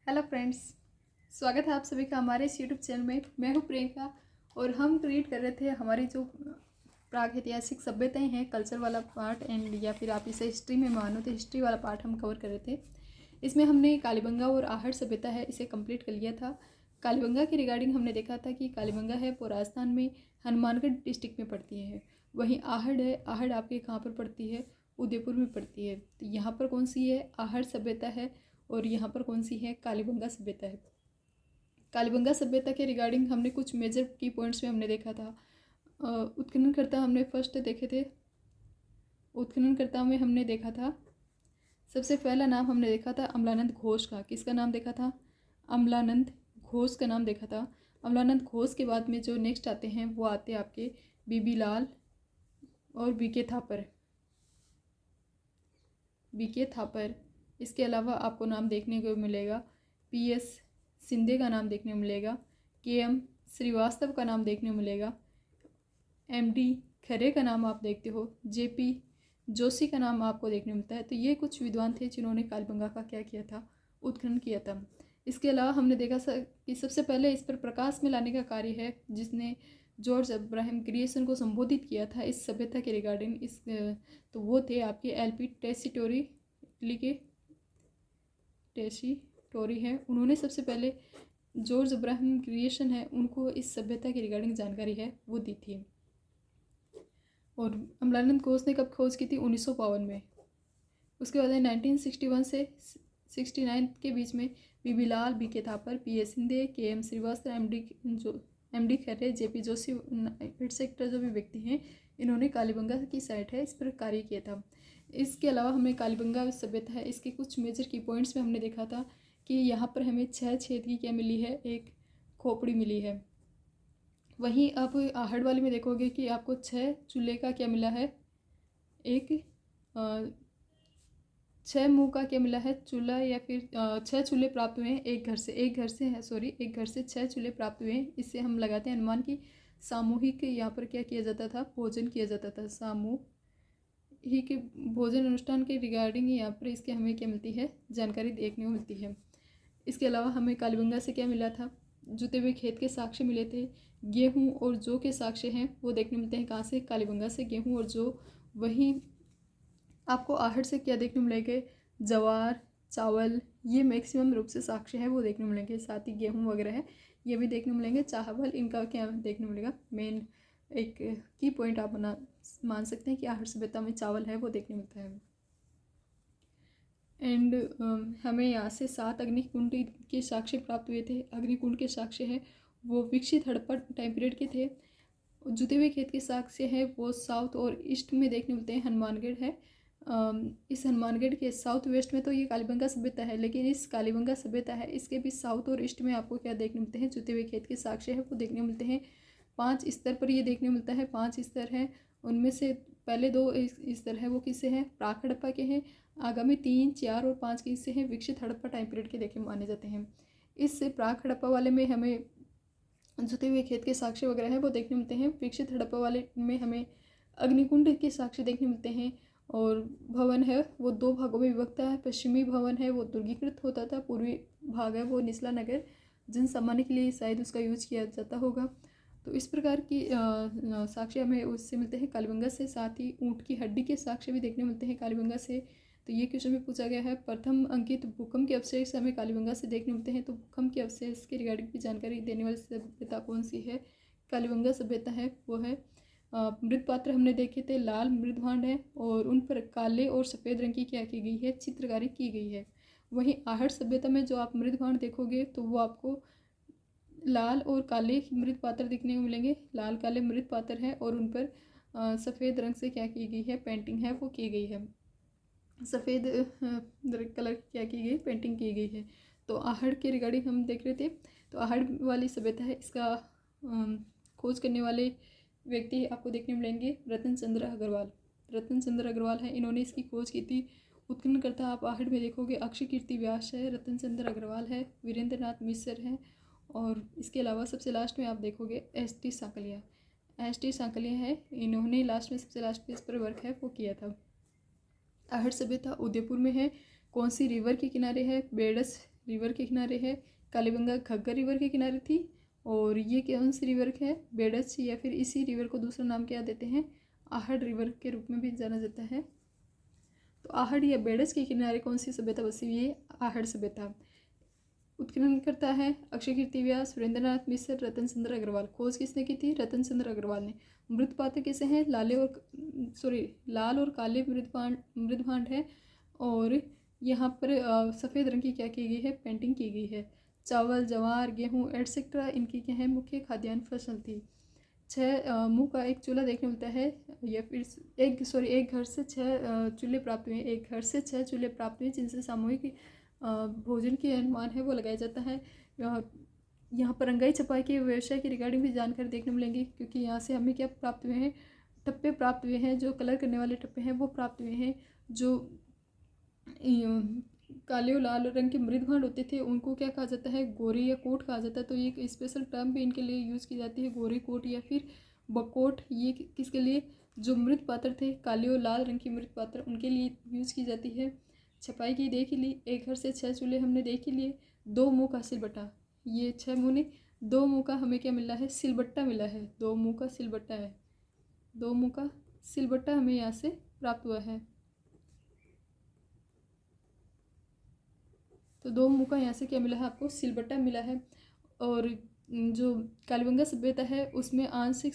Hello friends, स्वागत है आप सभी का हमारे इस यूट्यूब चैनल में। मैं हूँ प्रियंका और हम रीड कर रहे थे हमारी जो प्रागैतिहासिक सभ्यताएं हैं, कल्चर वाला पार्ट एंड या फिर आप इसे हिस्ट्री में मानो तो हिस्ट्री वाला पार्ट हम कवर कर रहे थे। इसमें हमने कालीबंगा और आहड़ सभ्यता है इसे कंप्लीट कर लिया था। कालीबंगा के रिगार्डिंग हमने देखा था कि कालीबंगा है वो राजस्थान में हनुमानगढ़ डिस्ट्रिक्ट में पड़ती है। वहीं आहड़ है, आहड़ आपके कहाँ पर पड़ती है? उदयपुर में पड़ती है। तो यहाँ पर कौन सी है? आहड़ सभ्यता है और यहाँ पर कौन सी है? कालीबंगा सभ्यता है। कालीबंगा सभ्यता के रिगार्डिंग हमने कुछ मेजर की पॉइंट्स में हमने देखा था। उत्खननकर्ता हमने फर्स्ट देखे थे। उत्खननकर्ता में हमने देखा था, सबसे पहला नाम हमने देखा था अमलानंद घोष का। किसका नाम देखा था? अमलानंद घोष का नाम देखा था। अमलानंद घोष के बाद में जो नेक्स्ट आते हैं वो आते हैं आपके बीबी लाल और बीके थापर। बीके थापर, इसके अलावा आपको नाम देखने को मिलेगा पीएस सिंधे का नाम देखने को मिलेगा, केएम श्रीवास्तव का नाम देखने को मिलेगा, एमडी खरे का नाम आप देखते हो, जेपी जोशी का नाम आपको देखने को मिलता है। तो ये कुछ विद्वान थे जिन्होंने कालीबंगा का क्या किया था? उत्खनन किया था। इसके अलावा हमने देखा कि सबसे पहले इस पर प्रकाश में लाने का कार्य है जिसने जॉर्ज अब्राहम क्रिएशन को संबोधित किया था इस सभ्यता के रिगार्डिंग। इस तो वो थे आपके एलपी टेसीटोरी, इटली के टेसीटोरी हैं। उन्होंने सबसे पहले जॉर्ज अब्राहम क्रिएशन है उनको इस सभ्यता की रिगार्डिंग जानकारी है वो दी थी। और अमलानंद घोष ने कब खोज की थी? 1952 में। उसके बाद 1961 से 69 के बीच में बीबी लाल, बीके थापर, पीएस सिंधे, केएम श्रीवास्तव, एमडी खरे, जेपी जोशी, फिर सेक्टर जो भी व्यक्ति हैं इन्होंने कालीबंगा की साइट है इस पर कार्य किया था। इसके अलावा हमें कालीबंगा सभ्यता है इसके कुछ मेजर की पॉइंट्स में हमने देखा था कि यहाँ पर हमें 6 छेद की क्या मिली है? एक खोपड़ी मिली है। वहीं आप आहड़ वाले में देखोगे कि आपको 6 चूल्हे का क्या मिला है? एक 6 मुंह का क्या मिला है? चूल्हा, या फिर 6 चूल्हे प्राप्त हुए हैं एक घर से। एक घर से है, सॉरी, एक घर से 6 चूल्हे प्राप्त हुए हैं। इससे हम लगाते हैं अनुमान कि सामूहिक यहाँ पर क्या किया जाता था? भोजन किया जाता था। सामूहिक भोजन अनुष्ठान के रिगार्डिंग यहाँ पर इसके हमें क्या मिलती है? जानकारी देखने को मिलती है। इसके अलावा हमें कालीबंगा से क्या मिला था? जुते हुए खेत के साक्ष्य मिले थे। गेहूँ और जौ के साक्ष्य हैं वो देखने मिलते हैं। कहाँ से? कालीबंगा से गेहूँ और जौ। वहीं आपको आहड़ से क्या देखने मिलेंगे? जवार, चावल, ये मैक्सिमम रूप से साक्ष्य है वो देखने मिलेंगे। साथ ही गेहूँ वगैरह है ये भी देखने मिलेंगे। चावल, इनका क्या देखने मिलेगा? मेन एक की पॉइंट आप मान सकते हैं कि आहड़ सभ्यता में चावल है वो देखने मिलता है। एंड हमें यहाँ से 7 अग्निकुंड के साक्ष्य प्राप्त हुए थे। अग्निकुंड के साक्ष्य हैं वो विकसित हड़प्पा टाइम पीरियड के थे। जुते हुए खेत के साक्ष्य है वो साउथ और ईस्ट में देखने मिलते हैं। हनुमानगढ़ है, इस हनुमानगढ़ के साउथ वेस्ट में तो ये कालीबंगा सभ्यता है, लेकिन इस कालीबंगा सभ्यता है इसके भी साउथ और ईस्ट में आपको क्या देखने मिलते हैं? जुते हुए खेत के साक्ष्य है वो देखने मिलते हैं। 5 स्तर पर ये देखने मिलता है। 5 स्तर हैं, उनमें से पहले 2 स्तर है वो किससे हैं? प्राक हड़प्पा के हैं। आगामी 3, 4 और 5 के हिस्से हैं विकसित हड़प्पा टाइम पीरियड के देखे माने जाते हैं। इस प्राक हड़प्पा वाले में हमें जुते हुए खेत के साक्ष्य वगैरह हैं वो देखने मिलते हैं। विकसित हड़प्पा वाले में हमें अग्निकुंड के साक्ष्य देखने मिलते हैं। और भवन है वो 2 भागों में विभक्त है। पश्चिमी भवन है वो दुर्गीकृत होता था, पूर्वी भाग है वो निचला नगर जन सामान्य के लिए शायद उसका यूज किया जाता होगा। तो इस प्रकार की साक्ष्य हमें उससे मिलते हैं कालीबंगा से। साथ ही ऊँट की हड्डी के साक्ष्य भी देखने मिलते हैं कालीबंगा से। तो ये क्वेश्चन में पूछा गया है। प्रथम अंकित भूकंप के अवशेष हमें कालीबंगा से देखने मिलते हैं। तो भूकंप के अवशेष के रिगार्डिंग भी जानकारी देने वाली सभ्यता कौन सी है? कालीबंगा सभ्यता है वो है। मृत पात्र हमने देखे थे, लाल मृद भांड है और उन पर काले और सफ़ेद रंग की क्या की गई है? चित्रकारी की गई है। वहीं आहड़ सभ्यता में जो आप मृद भांड देखोगे तो वो आपको लाल और काले मृत पात्र देखने को मिलेंगे। लाल काले मृत पात्र है और उन पर सफ़ेद रंग से क्या की गई है? पेंटिंग है वो की गई है। सफ़ेद कलर क्या की गई? पेंटिंग की गई है। तो आहड़ के रिगार्डिंग हम देख रहे थे। तो आहड़ वाली सभ्यता है इसका खोज करने वाले व्यक्ति आपको देखने मिलेंगे रतन चंद्र अग्रवाल। रतन चंद्र अग्रवाल है, इन्होंने इसकी खोज की थी। उत्खननकर्ता आप आहड़ में देखोगे अक्षय कीर्ति व्यास है, रतन चंद्र अग्रवाल है, वीरेंद्र नाथ मिश्र है और इसके अलावा सबसे लास्ट में आप देखोगे एस.टी. सांकलिया। एस.टी. सांकलिया है, इन्होंने लास्ट में सबसे लास्ट पे इस पर वर्क है वो किया था। आहड़ सभ्यता उदयपुर में है। कौन सी रिवर के किनारे है? बेडस रिवर के किनारे है। कालीबंगा घग्गर रिवर के किनारे थी। और ये कौन सी रिवर है? बेडच, या फिर इसी रिवर को दूसरा नाम क्या देते हैं? आहड़ रिवर के रूप में भी जाना जाता है। तो आहड़ या बेडच के किनारे कौन सी सभ्यता बसी हुई है? आहड़ सभ्यता। उत्खनन करता है अक्षय कीर्ति व्यास, सुरेंद्रनाथ मिश्र, रतन चंद्र अग्रवाल। खोज किसने की थी? रतन चंद्र अग्रवाल ने। मृत पात्र कैसे हैं? लाल और काले मृद भांड है। और यहाँ पर सफ़ेद रंग की क्या की गई है? पेंटिंग की गई है। चावल, जवार, गेहूँ एटसेट्रा इनकी क्या है? मुख्य खाद्यान्न फसल थी। 6 मुँह का एक चूल्हा देखने मिलता है, या फिर एक घर से 6 चूल्हे प्राप्त हुए। एक घर से 6 चूल्हे प्राप्त हुए जिनसे सामूहिक भोजन के अनुमान है वो लगाया जाता है। यहाँ पर रंगाई छपाई के व्यवसाय की रिगार्डिंग भी जानकारी देखने मिलेंगी, क्योंकि यहाँ से हमें क्या प्राप्त हुए हैं? टप्पे प्राप्त हुए हैं। जो कलर करने वाले टप्पे हैं वो प्राप्त हुए हैं। जो काले और लाल रंग के मृदभांड होते थे उनको क्या कहा जाता है? गोरी या कोट कहा जाता है। तो ये एक स्पेशल टर्म भी इनके लिए यूज़ की जाती है, गोरी कोट या फिर बकोट। ये किसके लिए? जो मृत पात्र थे, काले और लाल रंग के मृत पात्र, उनके लिए यूज़ की जाती है। छपाई की देख ली। एक घर से 6 चूल्हे हमने देख ही लिए। 2 मुँह का सिलबट्टा, ये 6 मुँह ने 2 मुँह का हमें क्या मिला है? सिलबट्टा मिला है। 2 मुँह का सिलबट्टा है। 2 मुँह का सिलबट्टा हमें यहाँ से प्राप्त हुआ है। तो 2 मुँह का यहाँ से क्या मिला है आपको? सिलबट्टा मिला है। और जो कालीबंगा सभ्यता है उसमें आंशिक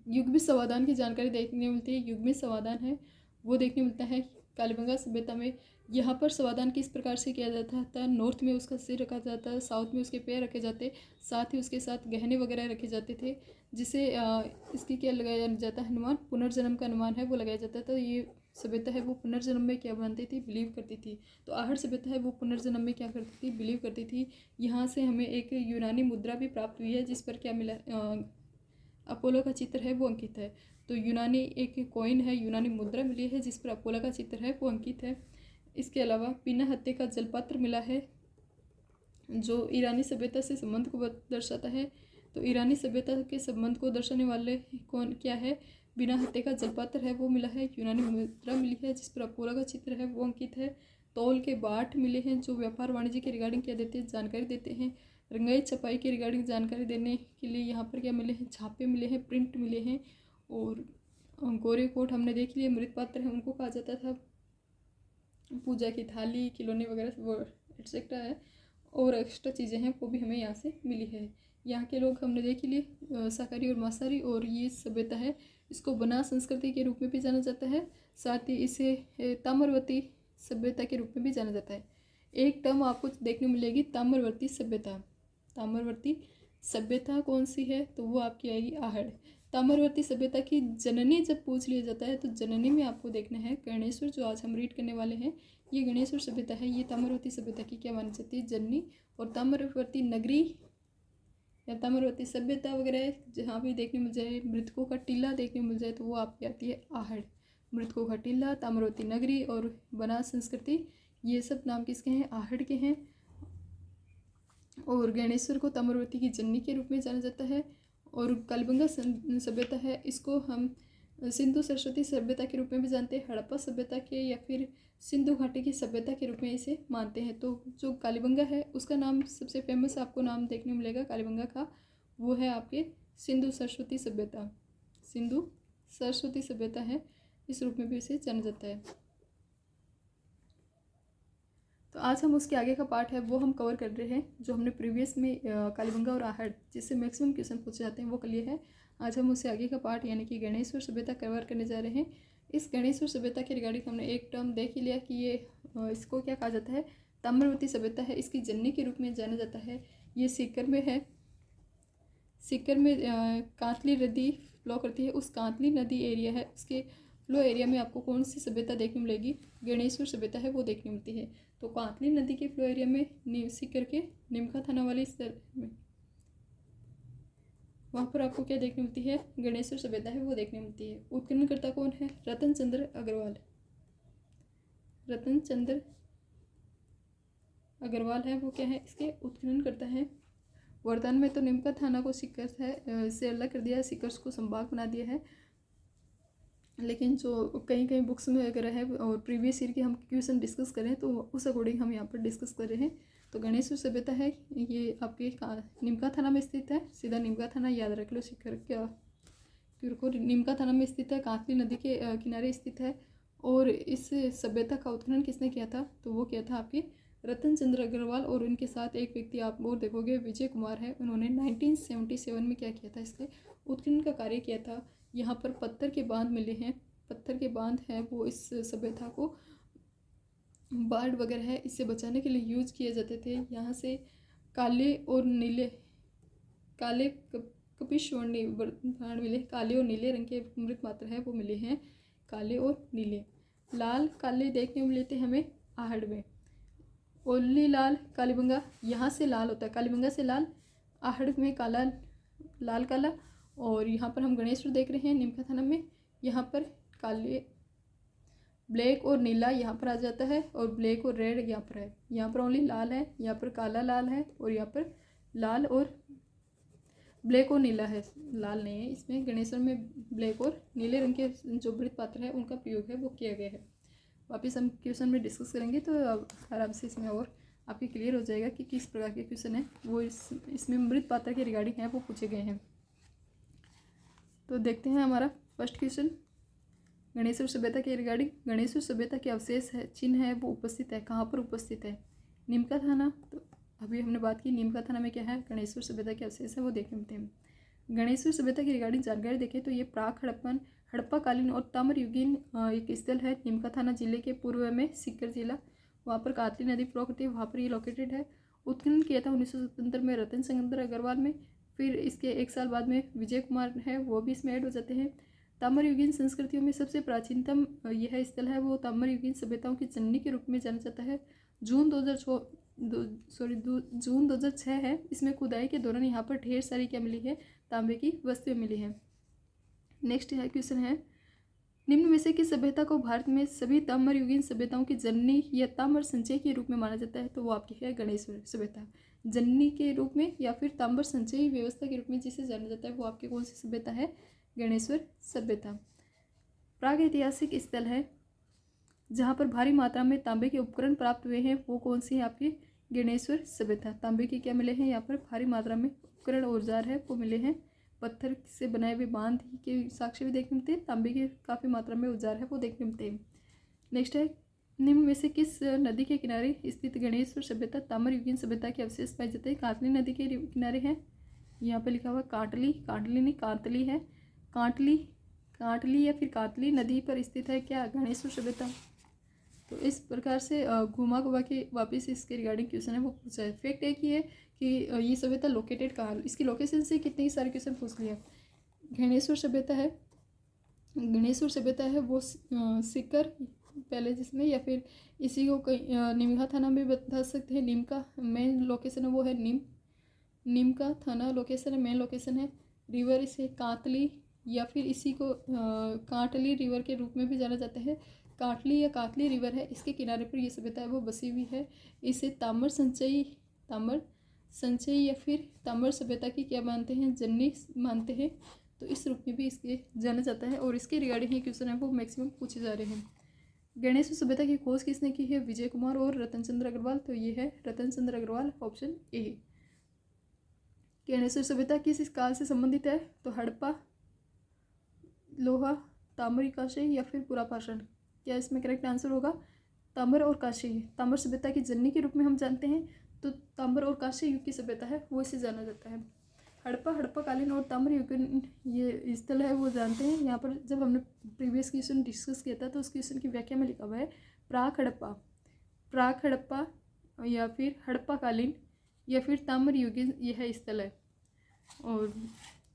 युग्मित समाधान की जानकारी देखने मिलती है। युग्मित समाधान है वो देखने मिलता है कालीबंगा सभ्यता में। यहाँ पर समाधान किस प्रकार से किया जाता था? नॉर्थ में उसका सिर रखा जाता है, साउथ में उसके पैर रखे जाते, साथ ही उसके साथ गहने वगैरह रखे जाते थे, जिसे इसकी क्या लगाया जाता है? अनुमान, पुनर्जन्म का अनुमान है वो लगाया जाता था। ये सभ्यता है वो पुनर्जन्म में क्या मानती थी? बिलीव करती थी। तो आहड़ सभ्यता है वो पुनर्जन्म में क्या करती थी? बिलीव करती थी। यहाँ से हमें एक यूनानी मुद्रा भी प्राप्त हुई है जिस पर क्या मिला? अपोलो का चित्र है वो अंकित है। तो यूनानी एक कॉइन है, यूनानी मुद्रा मिली है जिस पर अपोलो का चित्र है वो अंकित है। इसके अलावा बिना हत्थे का जलपत्र मिला है जो ईरानी सभ्यता से संबंध को दर्शाता है। तो ईरानी सभ्यता के संबंध को दर्शाने वाले कौन क्या है? बिना हत्थे का जलपत्र है वो मिला है। यूनानी मुद्रा मिली है जिस पर अपोलो का चित्र है वो अंकित है। तौल के बाट मिले हैं जो व्यापार वाणिज्य के रिगार्डिंग क्या देते हैं? जानकारी देते हैं। रंगाई छपाई के रिगार्डिंग जानकारी देने के लिए यहाँ पर क्या मिले हैं? छापे मिले हैं, प्रिंट मिले हैं। और गोरे कोट हमने देख लिए। मृत पात्र हैं उनको कहा जाता था पूजा की थाली, खिलौने वगैरह वो एटसेट्रा है। और एक्स्ट्रा चीज़ें हैं वो भी हमें यहाँ से मिली है। यहाँ के लोग हमने देख लिए शाकाहारी और मांसाहारी। और ये सभ्यता है इसको बना संस्कृति के रूप में भी जाना जाता है। साथ ही इसे ताम्रवती सभ्यता के रूप में भी जाना जाता है। एक टर्म आपको देखने मिलेगी, ताम्रवर्ती सभ्यता। ताम्रवर्ती सभ्यता कौन सी है? तो वो आपकी आएगी आहड़। ताम्रवर्ती सभ्यता की जननी जब पूछ लिया जाता है तो जननी में आपको देखना है गणेश्वर, जो आज हम रीड करने वाले हैं। ये गणेश्वर सभ्यता है, ये ताम्रवर्ती सभ्यता की क्या मानी जाती है? जननी। और ताम्रवर्ती नगरी या ताम्रवर्ती सभ्यता वगैरह जहाँ भी देखने मिल जाए, मृतकों का टीला देखने मिल जाए, तो वो आपकी आती है आहड़। मृतकों का टीला, ताम्रवर्ती नगरी और बनास संस्कृति, ये सब नाम किसके हैं? आहड़ के हैं। और गणेश्वर को ताम्रवर्ती की जननी के रूप में जाना जाता है। और कालीबंगा सभ्यता है इसको हम सिंधु सरस्वती सभ्यता के रूप में भी जानते हैं, हड़प्पा सभ्यता के या फिर सिंधु घाटी की सभ्यता के रूप में इसे मानते हैं। तो जो कालीबंगा है उसका नाम सबसे फेमस आपको नाम देखने मिलेगा कालीबंगा का, वो है आपके सिंधु सरस्वती सभ्यता। सिंधु सरस्वती सभ्यता है, इस रूप में भी इसे जाना जाता है। तो आज हम उसके आगे का पार्ट है वो हम कवर कर रहे हैं, जो हमने प्रीवियस में कालीबंगा और आहड़ जिससे मैक्सिमम क्वेश्चन पूछे जाते हैं वो कर लिए हैं। आज हम उससे आगे का पार्ट यानी कि गणेश्वर सभ्यता कवर करने जा रहे हैं। इस गणेश्वर सभ्यता के रिगार्डिंग हमने एक टर्म देख ही लिया कि ये इसको क्या कहा जाता है? ताम्रवती सभ्यता है, इसकी जननी के रूप में जाना जाता है। ये सीकर में है। सीकर में कांतली नदी फ्लो करती है, उस कांतली नदी एरिया है, उसके फ्लो एरिया में आपको कौन सी सभ्यता देखने मिलेगी? गणेश्वर सभ्यता है वो देखने मिलती है। तो कांतली नदी के फ्लो एरिया में सीकर के निमका थाना वाले स्तर में वहाँ पर आपको क्या देखने मिलती है? गणेश्वर सभ्यता है वो देखने मिलती है। उत्खननकर्ता कौन है? रतन चंद्र अग्रवाल। रतन चंद्र अग्रवाल है वो क्या है? इसके उत्खनन करता है। वर्तमान में तो निमका थाना को सीकर है से अलग कर दिया है, सीकर को संभाग बना दिया है। लेकिन जो कहीं कहीं बुक्स में वगैरह है और प्रीवियस ईयर के हम क्वेश्चन डिस्कस करें तो उस अकॉर्डिंग हम यहाँ पर डिस्कस कर रहे हैं। तो गणेशपुर सभ्यता है ये आपके निमका थाना में स्थित है। सीधा निमका थाना याद रख लो, शिखर क्या क्योंकि निमका थाना में स्थित है, कांतली नदी के किनारे स्थित है। और इस सभ्यता का उत्खनन किसने किया था? तो वो किया था आपके रतन चंद्र अग्रवाल, और उनके साथ एक व्यक्ति आप और देखोगे विजय कुमार है। उन्होंने 1977 में क्या किया था? इसके उत्खनन का कार्य किया था। यहाँ पर पत्थर के बांध मिले हैं, पत्थर के बांध हैं वो इस सभ्यता को बाढ़ वगैरह है इससे बचाने के लिए यूज किए जाते थे। यहाँ से काले और नीले काले कपिशवर्ण बाण मिले, काले और नीले रंग के मृत पात्र है वो मिले हैं, काले और नीले। लाल काले देखने को मिलते हैं हमें आहड़ में। ओली लाल कालीबंगा, यहाँ से लाल होता है, कालीबंगा से लाल, आहड़ में काला, लाल काला। और यहाँ पर हम गणेशपुर देख रहे हैं निमका थाना में, यहाँ पर काले ब्लैक और नीला यहाँ पर आ जाता है, और ब्लैक और रेड यहाँ पर है। यहाँ पर ओनली लाल है, यहाँ पर काला लाल है, और यहाँ पर लाल और ब्लैक और नीला है, लाल नहीं है इसमें। गणेशपुर में ब्लैक और नीले रंग के जो मृत पात्र है उनका प्रयोग है वो किया गया है। वापस हम क्वेश्चन में डिस्कस करेंगे तो आराम से इसमें और आपके क्लियर हो जाएगा कि किस प्रकार के क्वेश्चन है वो इसमें मृत पात्र के रिगार्डिंग है वो पूछे गए हैं। तो देखते हैं हमारा फर्स्ट क्वेश्चन गणेशपुर सभ्यता के रिगार्डिंग। गणेशपुर सभ्यता के अवशेष है, चिन्ह है वो उपस्थित है, कहाँ पर उपस्थित है? निमका थाना। तो अभी हमने बात की निमका थाना में क्या है, गणेशपुर सभ्यता के अवशेष है वो देख लेते हैं। गणेशपुर सभ्यता की रिगार्डिंग जानकारी देखें तो ये प्राक हड़प्पन, हड़प्पा कालीन और ताम्र युगीन एक स्थल है निमका थाना जिले के पूर्व में, सीकर जिला। वहाँ पर कातली नदी फ्लो करती है, वहाँ पर ये लोकेटेड है। उत्खनन किया था 1977 में रतन चंद्र अग्रवाल में। फिर इसके एक साल बाद में विजय कुमार है वो भी इसमें ऐड हो जाते हैं। ताम्र युगीन संस्कृतियों में सबसे प्राचीनतम यह स्थल है वो ताम्र युगीन सभ्यताओं की जननी के रूप में जाना जाता है। जून 2006 है। इसमें खुदाई के दौरान यहाँ पर ढेर सारी क्या मिली है? तांबे की वस्तुएं मिली हैं। नेक्स्ट है क्वेश्चन है निम्न में से किस सभ्यता को भारत में सभी ताम्र युगीन सभ्यताओं की जननी या ताम्र संचय के रूप में माना जाता है? तो वो आपकी है गणेशपुर सभ्यता। जननी के रूप में या फिर ताम्र संचय व्यवस्था के रूप में जिसे जाना जाता है वो आपकी कौन सी सभ्यता है? गणेशपुर सभ्यता। प्रागैतिहासिक स्थल है जहाँ पर भारी मात्रा में तांबे के उपकरण प्राप्त हुए हैं वो कौन सी है आपकी? गणेशपुर सभ्यता। तांबे के क्या मिले हैं? यहाँ पर भारी मात्रा में उपकरण औजार है वो मिले हैं। पत्थर से बनाए हुए बांध के साक्ष्य भी देखने मिलते हैं, तांबे के काफ़ी मात्रा में औजार है वो देखने मिलते हैं। नेक्स्ट है निम्न में से किस नदी के किनारे स्थित गणेशपुर सभ्यता ताम्र युगीन सभ्यता के अवशेष पाए जाते हैं? कांतली नदी के किनारे है, यहाँ पर लिखा हुआ कांटली, कांटली नहीं कांतली है, कांटली या फिर कांतली नदी पर स्थित है क्या गणेशपुर सभ्यता। तो इस प्रकार से घुमा घुमा के वापस इसके रिगार्डिंग क्वेश्चन है वो पूछा है। फैक्ट एक ही है कि ये सभ्यता लोकेटेड कहाँ, इसकी लोकेशन से कितने सारे क्वेश्चन पूछ लिया। गणेशपुर सभ्यता है, गणेशपुर सभ्यता है वो सीकर पहले जिसमें, या फिर इसी को निमका थाना में बता सकते हैं। नीम का मेन लोकेशन है वो है नीम का थाना लोकेशन है, मेन लोकेशन है। रिवर इसे कांतली या फिर इसी को कांटली रिवर के रूप में भी जाना जाता है। काटली या कातली रिवर है, इसके किनारे पर ये सभ्यता है वो बसी हुई है। इसे ताम्र संचय या फिर ताम्र सभ्यता की क्या मानते हैं? जननी मानते हैं। तो इस रूप में भी इसके जाना जाता है और इसके रिगार्डिंग ये क्वेश्चन है वो मैक्सिमम पूछे जा रहे हैं। गणेशपुर सभ्यता की खोज किसने की है? विजय कुमार और रतन चंद्र अग्रवाल। तो ये है रतन चंद्र अग्रवाल, ऑप्शन ए। गणेशपुर सभ्यता किस काल से संबंधित है? तो हड़प्पा, लोहा, ताम्र कांस्य या फिर पुरापाषाण। क्या इसमें करेक्ट आंसर होगा? ताम्र और कांस्य। ताम्र सभ्यता की जननी के रूप में हम जानते हैं, तो ताम्र और कांस्य युग की सभ्यता है वो इसे जाना जाता है। हड़प्पा कालीन और ताम्र युग ये स्थल है वो जानते हैं। यहाँ पर जब हमने प्रीवियस क्वेश्चन डिस्कस किया था तो उस क्वेश्चन की व्याख्या में लिखा हुआ है प्राक हड़प्पा या फिर हड़प्पा कालीन या फिर ताम्र युगीन यह स्थल है। और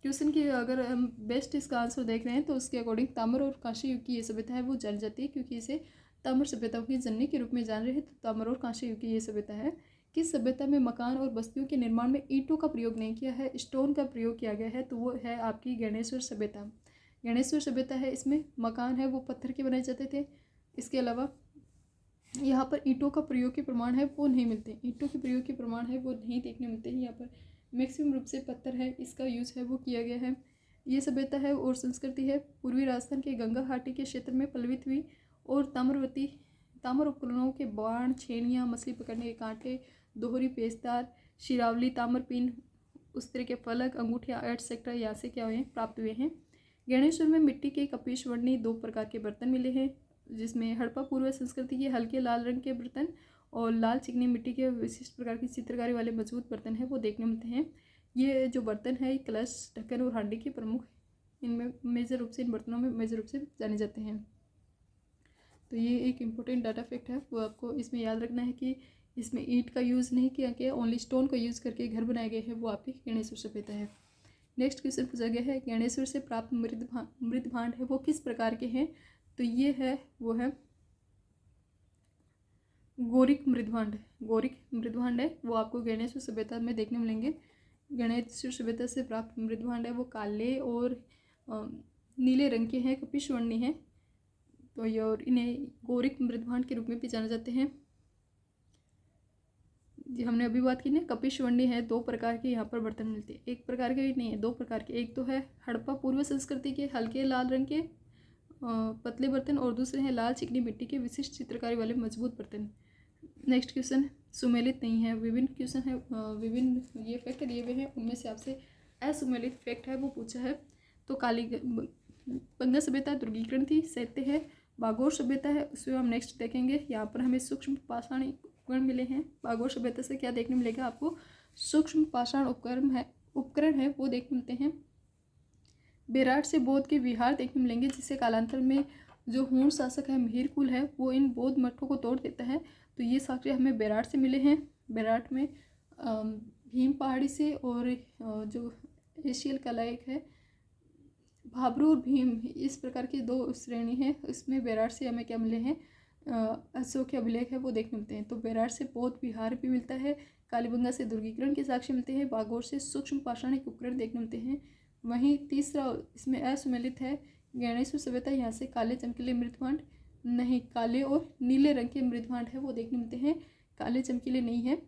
क्वेश्चन की अगर हम बेस्ट इसका आंसर देख रहे हैं तो उसके अकॉर्डिंग ताम्र और कांस्य युग की ये सभ्यता है वो जानी जाती है, क्योंकि इसे ताम्र सभ्यताओं की जननी के रूप में जान रहे हैं। तो ताम्र और कांस्य युग की ये सभ्यता है। किस सभ्यता में मकान और बस्तियों के निर्माण में ईंटों का प्रयोग नहीं किया है, स्टोन का प्रयोग किया गया है? तो वो है आपकी गणेशपुर सभ्यता। गणेशपुर सभ्यता है, इसमें मकान है वो पत्थर के बनाए जाते थे। इसके अलावा यहाँ पर ईंटों का प्रयोग के प्रमाण है वो नहीं मिलते, ईंटों के प्रयोग के प्रमाण है वो नहीं देखने मिलते हैं। यहाँ पर मैक्सिमम रूप से पत्थर है इसका यूज है वो किया गया है। ये सभ्यता है और संस्कृति है पूर्वी राजस्थान के गंगा घाटी के क्षेत्र में पल्लवित हुई और ताम्र उपकरणों के बाण, छेनियाँ, मछली पकड़ने के कांटे, दोहरी पेचदार, शिरावली, ताम्रपिन, उस तरह के फलक, अंगूठिया एटसेट्रा यहाँ से क्या हुए हैं, प्राप्त हुए हैं। गणेश्वर में मिट्टी के कपिशवर्णी 2 प्रकार के बर्तन मिले हैं, जिसमें हड़प्पा पूर्व संस्कृति के हल्के लाल रंग के बर्तन और लाल चिकनी मिट्टी के विशिष्ट प्रकार की चित्रकारी वाले मजबूत बर्तन हैं वो देखने मिलते हैं। ये जो बर्तन है कलश, ढक्कन और हांडी के प्रमुख इनमें मेजर रूप से, इन बर्तनों में मेजर रूप से जाने जाते हैं। तो ये एक इम्पोर्टेंट डाटा फैक्ट है, वो आपको इसमें याद रखना है कि इसमें ईंट का यूज़ नहीं किया गया, ओनली स्टोन का यूज़ करके घर बनाए गए हैं, वो आपकी गणेश्वर सभ्यता है। नेक्स्ट क्वेश्चन पूछा गया है गणेश्वर से प्राप्त मृद भांड है वो किस प्रकार के हैं, तो ये है वो है गौरिक मृदभांड। गौरिक मृदभांड है वो आपको गणेश्वर सभ्यता में देखने मिलेंगे। गणेश्वर सभ्यता से प्राप्त मृदभांड है वो काले और नीले रंग के हैं, कपिशवर्णी हैं, तो ये और इन्हें गौरिक मृदभांड के रूप में भी जाने जाते हैं। जी हमने अभी बात की ना, कपिशवर्णी है, 2 प्रकार के यहाँ पर बर्तन मिलते हैं, एक प्रकार के भी नहीं है, 2 प्रकार के। एक तो है हड़प्पा पूर्व संस्कृति के हल्के लाल रंग के पतले बर्तन और दूसरे हैं लाल चिकनी मिट्टी के विशिष्ट चित्रकारी वाले मजबूत बर्तन। नेक्स्ट क्वेश्चन सुमेलित नहीं है, विभिन्न क्वेश्चन है, विभिन्न ये फैक्ट दिए हुए हैं, उनमें से आपसे असुमेलित फैक्ट है वो पूछा है। तो गंगा सभ्यता दुर्गीकरण थी, सत्य है। बागोर सभ्यता है, उसमें हम नेक्स्ट देखेंगे। यहाँ पर हमें सूक्ष्म पाषाण उपकरण मिले हैं। बागोर सभ्यता से क्या देखने मिलेगा आपको, सूक्ष्म पाषाण उपकरण है वो देखने मिलते हैं। बेराट से बौद्ध के विहार देखने मिलेंगे, जिससे कालांतर में जो हूण शासक है मिहिरकुल है वो इन बौद्ध मठों को तोड़ देता है। तो ये साक्ष्य हमें बेराट से मिले हैं। बेराट में भीम पहाड़ी से और जो एशियल कला एक है भाबरू और भीम, इस प्रकार की 2 श्रेणी है, इसमें बेराट से हमें क्या मिले हैं, अशोक अभिलेख है वो देखने मिलते हैं। तो बेराट से बौद्ध विहार भी मिलता है, कालीबंगा से दुर्गीकरण के साक्ष्य मिलते हैं, बागोर से सूक्ष्म पाषाणिक उपकरण देखने मिलते हैं। वहीं तीसरा इसमें असुमेलित है गणेश्वर सभ्यता, यहाँ से काले चमकीले मृदभांड नहीं, काले और नीले रंग के मृदभांड है वो देखने मिलते हैं, काले चमकीले नहीं है।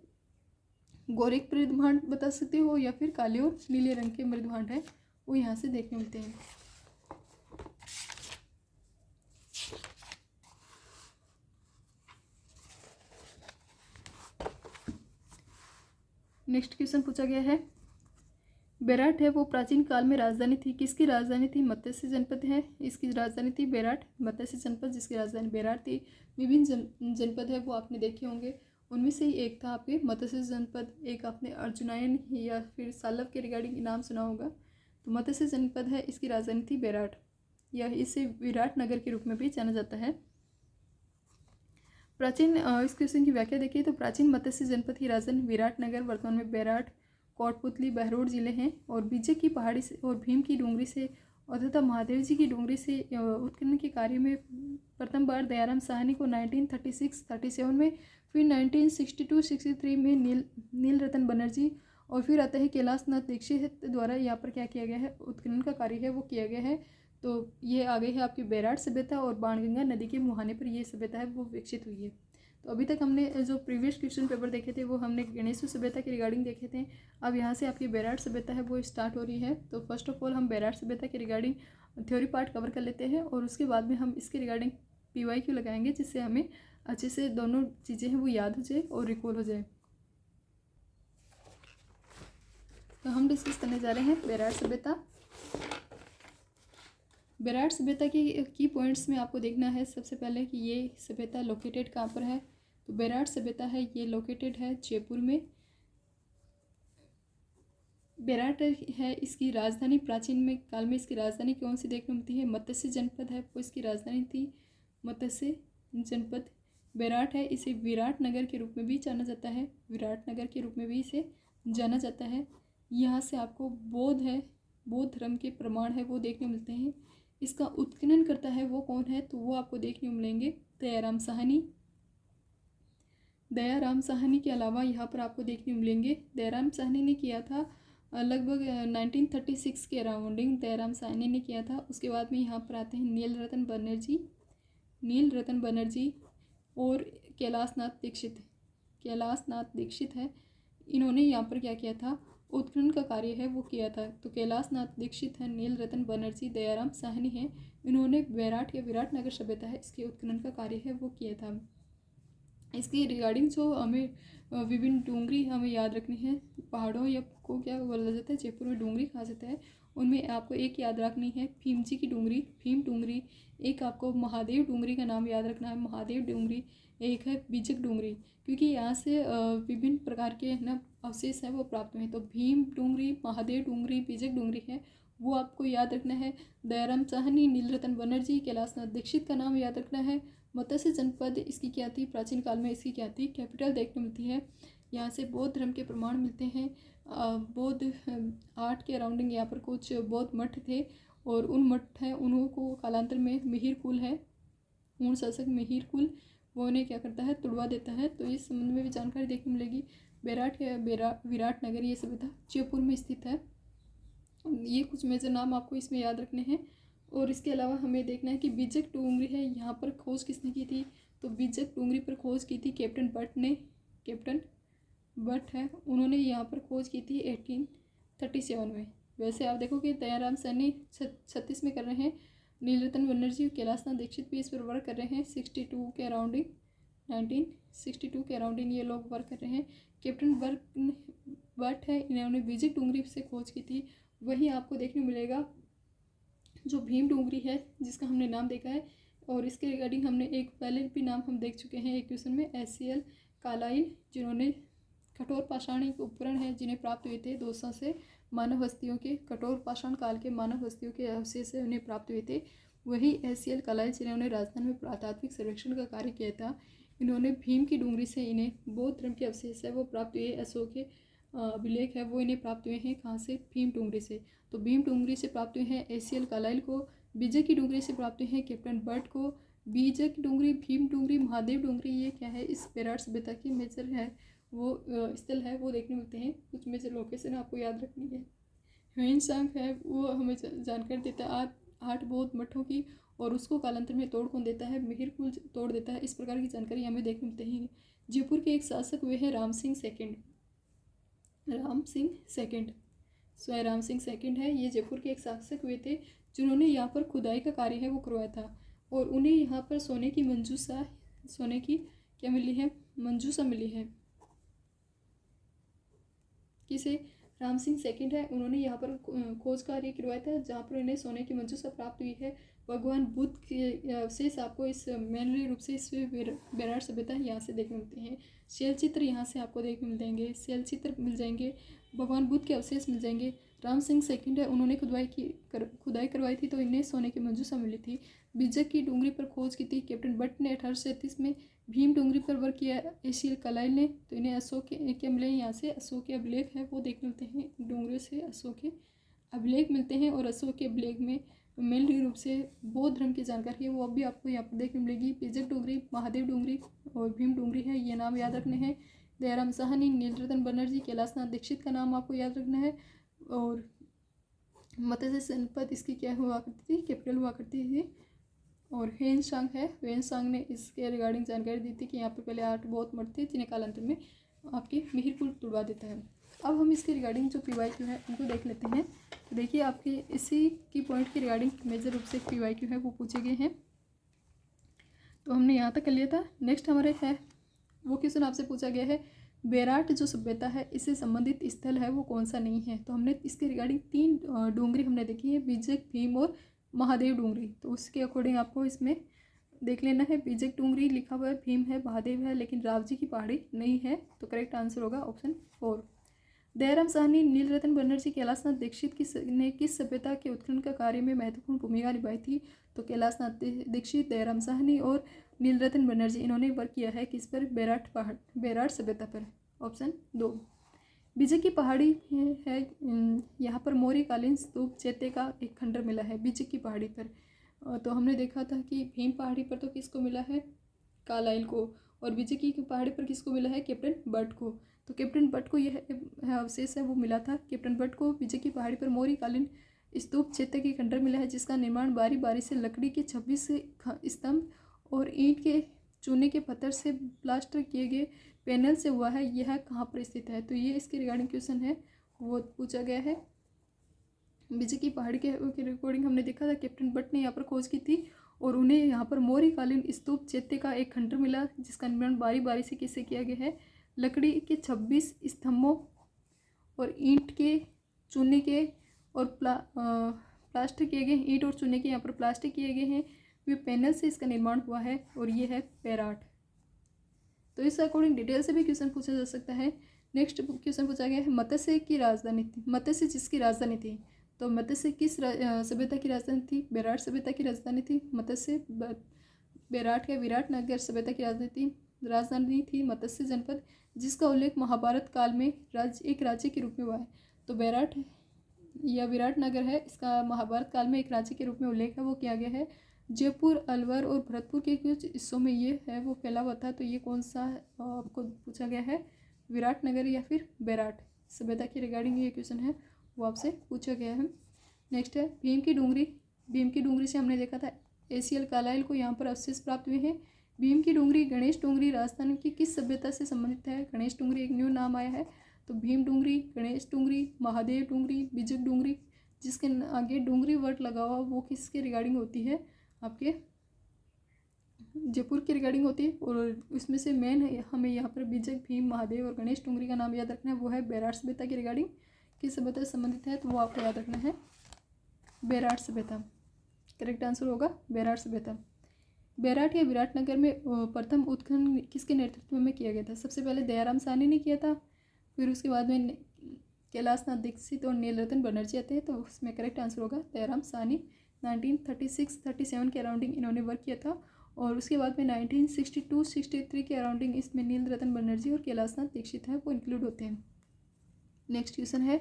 गौरिक मृदभांड बता सकते हो या फिर काले और नीले रंग के मृदभांड है वो यहाँ से देखने मिलते हैं। नेक्स्ट क्वेश्चन पूछा गया है बेराट है वो प्राचीन काल में राजधानी थी, किसकी राजधानी थी, मत्स्य जनपद है, इसकी राजधानी थी बेराट। मत्स्य जनपद जिसकी राजधानी बेराट थी। विभिन्न जनपद है वो आपने देखे होंगे, उनमें से ही एक था आपके मत्स्य जनपद। एक आपने अर्जुनायन या फिर सालव के रिगार्डिंग नाम सुना होगा, तो मत्स्य जनपद है, इसकी राजधानी थी बेराट, या इसे विराट नगर के रूप में भी जाना जाता है। प्राचीन इस क्वेश्चन की व्याख्या देखिए तो प्राचीन मत्स्य जनपद की राजधानी विराट नगर, वर्तमान में बेराट, कोटपुतली, बहरोड जिले हैं। और बीजे की पहाड़ी से और भीम की डूंगरी से और तथा महादेव जी की डूंगरी से उत्खनन के कार्य में प्रथम बार दयाराम साहनी को 1936-37 में, फिर 1962-63 में नील रतन बनर्जी, और फिर आता है कैलाश नाथ दीक्षित द्वारा यहाँ पर क्या किया गया है, उत्खनन का कार्य है वो किया गया है। तो ये आ गई है आपकी बेराट सभ्यता, और बाणगंगा नदी के मुहाने पर ये सभ्यता है वो विकसित हुई है। तो अभी तक हमने जो प्रीवियस क्वेश्चन पेपर देखे थे वो हमने गणेश्वर सभ्यता के रिगार्डिंग देखे थे। अब यहाँ से आपकी बेराट सभ्यता है वो स्टार्ट हो रही है। तो फर्स्ट ऑफ ऑल हम बेराट सभ्यता के रिगार्डिंग थ्योरी पार्ट कवर कर लेते हैं, और उसके बाद में हम इसके रिगार्डिंग PYQ लगाएंगे, जिससे हमें अच्छे से दोनों चीज़ें हैं वो याद हो जाए और रिकॉल हो जाए। तो हम डिस्कस करने जा रहे हैं बेराट सभ्यता। बेराट सभ्यता के की पॉइंट्स में आपको देखना है सबसे पहले कि ये सभ्यता लोकेटेड कहाँ पर है। तो बेराट सभ्यता है ये लोकेटेड है जयपुर में। बेराट है इसकी राजधानी प्राचीन में काल में इसकी राजधानी कौन सी देखने मिलती है, मत्स्य जनपद है वो इसकी राजधानी थी, मत्स्य जनपद। बेराट है इसे विराट नगर के रूप में भी जाना जाता है, विराट नगर के रूप में भी इसे जाना जाता है। यहाँ से आपको बौद्ध धर्म के प्रमाण है वो देखने मिलते हैं। इसका उत्खनन करता है वो कौन है, तो वो आपको देखने मिलेंगे दयाराम साहनी। दयाराम साहनी के अलावा यहाँ पर आपको देखने मिलेंगे, दयाराम साहनी ने किया था लगभग 1936 के अराउंडिंग दयाराम साहनी ने किया था। उसके बाद में यहाँ पर आते हैं नील रतन बनर्जी और कैलाश नाथ दीक्षित है। इन्होंने यहाँ पर क्या किया था, उत्खनन का कार्य है वो किया था। तो कैलाश नाथ दीक्षित है, नील रतन बनर्जी, दयाराम साहनी है, इन्होंने बैराट या विराट नगर सभ्यता है इसके उत्खनन का कार्य है वो किया था। इसकी रिगार्डिंग जो हमें विभिन्न डूंगरी हमें याद रखनी है, पहाड़ों या को क्या बोला जाता है, जयपुर में डूंगरी कहा जाता है, उनमें आपको एक याद रखनी है भीमजी की डूंगरी, भीम डूंगरी। एक आपको महादेव डूंगरी का नाम याद रखना है, महादेव डूंगरी। एक है बीजक डूंगरी, क्योंकि यहाँ से विभिन्न प्रकार के ना अवशेष हैं वो प्राप्त हुए हैं। तो भीम डूंगरी, महादेव डूंगरी, बीजक डूंगरी है वो आपको याद रखना है। दयाराम साहनी, नीलरतन बनर्जी, कैलाशनाथ दीक्षित का नाम याद रखना है। मत्स्य जनपद इसकी क्या थी, प्राचीन काल में इसकी क्या थी, कैपिटल देखने मिलती है। यहाँ से बौद्ध धर्म के प्रमाण मिलते हैं। बौद्ध आर्ट के अराउंडिंग यहाँ पर कुछ बौद्ध मठ थे, और उन मठ हैं उन्हों को कालांतर में मिहिर कुल है, पूर्ण शासक मिहिर कुल, वो उन्हें क्या करता है, तुड़वा देता है। तो इस संबंध में भी जानकारी देखने मिलेगी। बैराट या विराट नगर ये सभ्यता जयपुर में स्थित है। ये कुछ मेजर नाम आपको इसमें याद रखने हैं। और इसके अलावा हमें देखना है कि बीजक डूंगरी है, यहाँ पर खोज किसने की थी, तो बीजक डूंगरी पर खोज की थी कैप्टन बट ने, कैप्टन बट है उन्होंने यहाँ पर खोज की थी 1837 में। वैसे आप देखोगे दयाराम सैनी 36 में कर रहे हैं, नीलरतन बनर्जी, कैलाशनाथ दीक्षित भी इस पर वर्क कर रहे हैं 62 के अराउंडिंग, 1962 के अराउंडिंग ये लोग वर्क कर रहे हैं। कैप्टन बट है, इन्होंने बीजक डूंगरी से खोज की थी। वही आपको देखने मिलेगा जो भीम डूंगरी है जिसका हमने नाम देखा है, और इसके रिगार्डिंग हमने एक पहले भी नाम हम देख चुके हैं एक क्वेश्चन में, SCL कालाइल, जिन्होंने कठोर पाषाण एक उपकरण है जिन्हें प्राप्त हुए थे दोसा से, मानव हस्तियों के कठोर पाषाण काल के मानव हस्तियों के अवशेष से उन्हें प्राप्त हुए थे। वही SCL कालाइल जिन्होंने राजस्थान में पुरातात्विक सर्वेक्षण का कार्य किया था, इन्होंने भीम की डूंगरी से इन्हें बौद्ध धर्म के अवशेष है वो प्राप्त हुए, अशोक के अभिलेख है वो इन्हें प्राप्त हुए हैं कहाँ से, भीम डूंगरी से। तो भीम डूंगरी से प्राप्त हुए हैं SCL कालाइल को, बीजक की डूंगरी से प्राप्त हुए हैं कैप्टन बट को। बीजक डूंगरी, भीम डूंगरी, महादेव डूंगरी ये क्या है, इस बैराट सभ्यता की मेजर है वो स्थल है वो देखने मिलते हैं। कुछ मेजर लोकेशन आपको याद रखनी है। ह्वेनसांग है वो हमें जानकारी देता है 8 बौद्ध मठों की, और उसको कालांतर में तोड़ कौन देता है, मिहिर कुल तोड़ देता है। इस प्रकार की जानकारी हमें देखने मिलते हैं। जयपुर के एक शासक वे हैं राम सिंह सेकंड, स्वयं राम सिंह सेकंड है, ये जयपुर के एक शासक हुए थे जिन्होंने यहाँ पर खुदाई का कार्य है वो करवाया था, और उन्हें यहाँ पर सोने की मंजूसा, सोने की क्या मिली है, मंजूसा मिली है। किसे, राम सिंह सेकंड है, उन्होंने यहाँ पर खोज कार्य करवाया था जहाँ पर उन्हें सोने की मंजूसा प्राप्त हुई है। भगवान बुद्ध के अवशेष आपको इस मेनली रूप से इस बैराट सभ्यता यहाँ से देखने मिलते हैं। शैल चित्र यहाँ से आपको देखने मिल जाएंगे, शैल चित्र मिल जाएंगे, भगवान बुद्ध के अवशेष मिल जाएंगे। राम सिंह सेकंड है, उन्होंने खुदाई करवाई थी तो इन्हें सोने की मंजूसा मिली थी। बीजक की डूंगरी पर खोज की थी कैप्टन बट ने 1837 में। भीम डूंगरी पर वर्क किया SCL कालाइल ने, तो इन्हें अशोक के मिले, यहाँ से अशोक के अभिलेख है वो देख मिलते हैं। डूंगरी से अशोक के अभिलेख मिलते हैं, और अशोक के अभिलेख में मेनली रूप से बौद्ध धर्म की जानकारी है वो अब भी आपको यहाँ पर देखने मिलेगी। बीजक डूंगरी, महादेव डूंगरी और भीम डूंगरी है, ये नाम याद रखने हैं। दयाराम साहनी, नीलरतन बनर्जी, कैलाशनाथ दीक्षित का नाम आपको याद रखना है। और मत्स्य जनपद इसकी क्या हुआ करती थी, कैपिटल हुआ करती थी। और ह्वेनसांग है, ह्वेनसांग ने इसके रिगार्डिंग जानकारी दी थी कि यहाँ पे पहले 8 बौद्ध मठ थे जिन्हें कालांतर में आपके मिहिर कुल तुड़वा देता है। अब हम इसके रिगार्डिंग जो PYQ है उनको देख लेते हैं। तो देखिए आपके इसी की पॉइंट के रिगार्डिंग मेजर रूप से PYQ है वो पूछे गए हैं। तो हमने यहाँ तक कर लिया था। नेक्स्ट हमारे है वो क्वेश्चन आपसे पूछा गया है, बैराट जो सभ्यता है इससे संबंधित स्थल है वो कौन सा नहीं है। तो हमने इसके रिगार्डिंग 3 डूंगरी हमने देखी है, बीजक, भीम और महादेव डूंगरी। तो उसके अकॉर्डिंग आपको इसमें देख लेना है। बीजक डूंगरी लिखा हुआ है, भीम है, महादेव है, लेकिन रावजी की पहाड़ी नहीं है। तो करेक्ट आंसर होगा ऑप्शन 4। दयाराम साहनी, नीलरतन बनर्जी, कैलाशनाथ दीक्षित ने किस सभ्यता के उत्खनन का कार्य में महत्वपूर्ण भूमिका निभाई थी। तो कैलाशनाथ दीक्षित, दयाराम साहनी और नीलरतन बनर्जी इन्होंने वर्क किया है किस पर, बैराट सभ्यता पर, ऑप्शन 2। बीजक की पहाड़ी है, यहाँ पर मौर्यकालीन स्तूप चैत्य का एक खंडर मिला है बीजक की पहाड़ी पर। तो हमने देखा था कि भीम पहाड़ी पर तो किसको मिला है, कालाइल को, और बीजक की पहाड़ी पर किसको मिला है, कैप्टन बट को। तो कैप्टन बट को यह अवशेष है वो मिला था। कैप्टन बट को बीजक की पहाड़ी पर मौर्यकालीन स्तूप चैत्य की खंडर मिला है जिसका निर्माण बारी बारी से लकड़ी के 26 स्तंभ और ईंट के चूने के पत्थर से प्लास्टर किए गए पैनल से हुआ है। यह कहाँ पर स्थित है, तो ये इसके रिगार्डिंग क्वेश्चन है वो पूछा गया है। विजय की पहाड़ी के रिकॉर्डिंग हमने देखा था, कैप्टन बट ने यहाँ पर खोज की थी और उन्हें यहाँ पर मौर्यकालीन स्तूप चैत्य का एक खंडर मिला जिसका निर्माण बारी बारी से किससे किया गया है। लकड़ी के 26 स्तंभों और ईंट के, चूने के और प्लास्टर किए गए, ईंट और चूने के यहाँ पर प्लास्टर किए गए हैं, वे पैनल से इसका निर्माण हुआ है और ये है बेराट। तो इस अकॉर्डिंग डिटेल से भी क्वेश्चन पूछा जा सकता है। नेक्स्ट क्वेश्चन पूछा गया है मत्स्य की राजधानी थी, मत्स्य जिसकी राजधानी थी, तो मत्स्य किस सभ्यता की राजधानी थी। बेराट सभ्यता की राजधानी थी मत्स्य। बेराट या विराटनगर सभ्यता की राजधानी थी मत्स्य जनपद, जिसका उल्लेख महाभारत काल में एक राज्य के रूप में हुआ है। तो बेराट या विराटनगर है, इसका महाभारत काल में एक राज्य के रूप में उल्लेख है वो किया गया है। जयपुर, अलवर और भरतपुर के कुछ हिस्सों में ये है वो फैला हुआ था। तो ये कौन सा आपको पूछा गया है, विराटनगर या फिर बेराट सभ्यता की रिगार्डिंग ये क्वेश्चन है वो आपसे पूछा गया है। नेक्स्ट है भीम की डूंगरी। भीम की डूंगरी से हमने देखा था एसीएल कालाइल को यहाँ पर अवशेष प्राप्त हुए हैं। भीम की डूंगरी, गणेश डूंगरी राजस्थान की किस सभ्यता से संबंधित है। गणेश डूंगरी एक न्यू नाम आया है। तो भीम डूंगरी, गणेश डूंगरी, महादेव डूंगरी, बिजक डूंगरी, जिसके आगे डूंगरी वर्ड लगा हुआ वो किसके रिगार्डिंग होती है, आपके जयपुर की रिगार्डिंग होती है। और उसमें से मेन हमें यहाँ पर बिजक, भीम, महादेव और गणेश डूंगरी का नाम याद रखना है, वो है बेराट सभ्यता की रिगार्डिंग किस सभ्यता से संबंधित है, तो वो आपको याद रखना है बेराट सभ्यता। करेक्ट आंसर होगा बेराट सभ्यता। बेराट या विराटनगर में प्रथम उत्खनन किसके नेतृत्व में किया गया था। सबसे पहले दयाराम साहनी ने किया था, फिर उसके बाद में कैलाशनाथ दीक्षित और नीलरतन बनर्जी आते हैं। तो उसमें करेक्ट आंसर होगा दयाराम साहनी। 1936-37 के अराउंडिंग इन्होंने वर्क किया था और उसके बाद में 1962-63 के अराउंडिंग इसमें नीलरतन बनर्जी और कैलाशनाथ दीक्षित हैं वो इंक्लूड होते हैं। नेक्स्ट क्वेश्चन है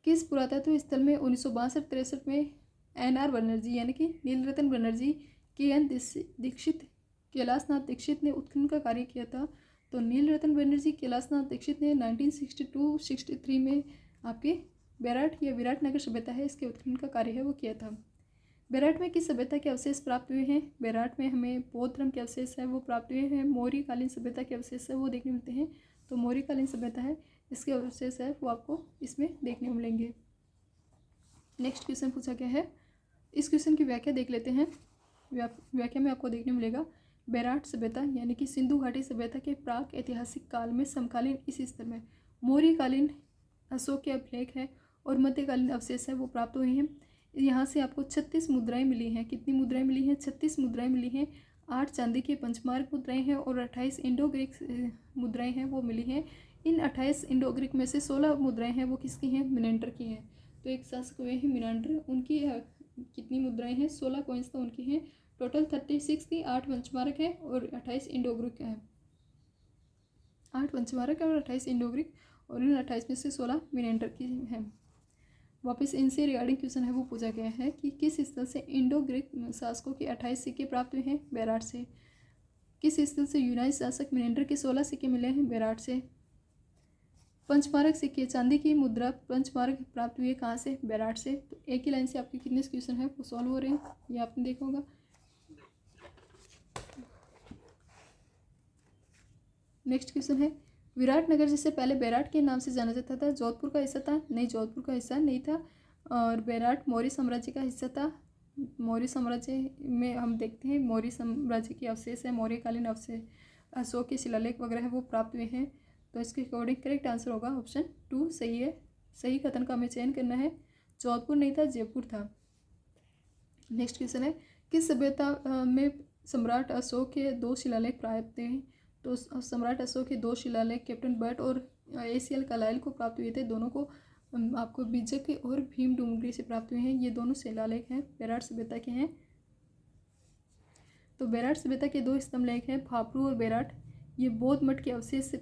किस पुरातत्व स्थल में 1962-63 में NR बनर्जी यानी कि नीलरतन बनर्जी, KN दीक्षित, कैलाशनाथ दीक्षित ने उत्खनन का कार्य किया था। तो नीलरतन बनर्जी, कैलाशनाथ दीक्षित ने 1962-63 में आपके बेराट या विराटनगर सभ्यता है इसके उत्खनन का कार्य है वो किया था। बेराट में किस सभ्यता के अवशेष प्राप्त हुए हैं। बेराट में हमें बौद्ध धर्म के अवशेष है वो प्राप्त हुए हैं। मौर्यकालीन सभ्यता के अवशेष है वो देखने मिलते हैं। तो मौर्यकालीन सभ्यता है इसके अवशेष है वो आपको इसमें देखने को मिलेंगे। नेक्स्ट क्वेश्चन पूछा गया है, इस क्वेश्चन की व्याख्या देख लेते हैं। व्याख्या में आपको देखने मिलेगा बेराट सभ्यता यानी कि सिंधु घाटी सभ्यता के प्राक ऐतिहासिक काल में समकालीन इस स्तर में मौर्यकालीन अशोक के अभिलेख है और मध्यकालीन अवशेष है वो प्राप्त हुए हैं। यहाँ से आपको 36 मुद्राएं मिली हैं। कितनी मुद्राएं मिली हैं, 36 मुद्राएं मिली हैं। 8 चांदी की पंचमार्क मुद्राएं हैं और 28 इंडो ग्रीक मुद्राएं हैं वो मिली हैं। इन 28 इंडो ग्रीक में से 16 मुद्राएं हैं वो किसकी हैं, मिनेंडर की हैं। तो एक शासक हुए हैं मिनेंडर, उनकी कितनी मुद्राएं हैं, 16 कॉइन्स तो उनकी हैं। टोटल 36 थी, 8 पंचमार्क है और 28 इंडो ग्रीक है। 8 पंचमार्क और 28 इंडो ग्रीक और इन 28 में से 16 मिनेंडर की हैं। वापस इनसे रिगार्डिंग क्वेश्चन है वो पूछा गया है कि किस स्थल से इंडो ग्रीक शासकों के 28 सिक्के प्राप्त हुए हैं, बेराट से। किस स्थल से यूनानी शासक मिनेंडर के 16 सिक्के मिले हैं, बेराट से। पंचमार्क सिक्के, चांदी की मुद्रा पंचमार्क प्राप्त हुए कहाँ से, बेराट से। तो एक ही लाइन से आपके कितने क्वेश्चन है वो सॉल्व हो रहे हैं, ये आपने देखा होगा। नेक्स्ट क्वेश्चन है विराटनगर जिसे पहले बेराट के नाम से जाना जाता था जोधपुर का हिस्सा था, नहीं जोधपुर का हिस्सा नहीं था। और बेराट मौर्य साम्राज्य का हिस्सा था। मौर्य साम्राज्य में हम देखते हैं मौर्य साम्राज्य के अवशेष है, मौर्यकालीन अवशेष, अशोक के शिलालेख वगैरह है वो प्राप्त हुए हैं। तो इसके अकॉर्डिंग करेक्ट आंसर होगा ऑप्शन 2 सही है। सही कथन का हमें चयन करना है, जोधपुर नहीं था जयपुर था। नेक्स्ट क्वेश्चन है किस सभ्यता में सम्राट अशोक के 2 शिलालेख प्राप्त हैं। तो सम्राट अशोक के 2 शिलालेख कैप्टन बट और एसीएल कालाइल को प्राप्त हुए थे। दोनों को आपको बिजक और भीम डूंगरी से प्राप्त हुए हैं। ये दोनों शिलालेख हैं बेराट सभ्यता के हैं। तो बेराट सभ्यता के 2 स्तंभलेख हैं भापरू और बेराट, ये बौद्ध मठ के अवशेष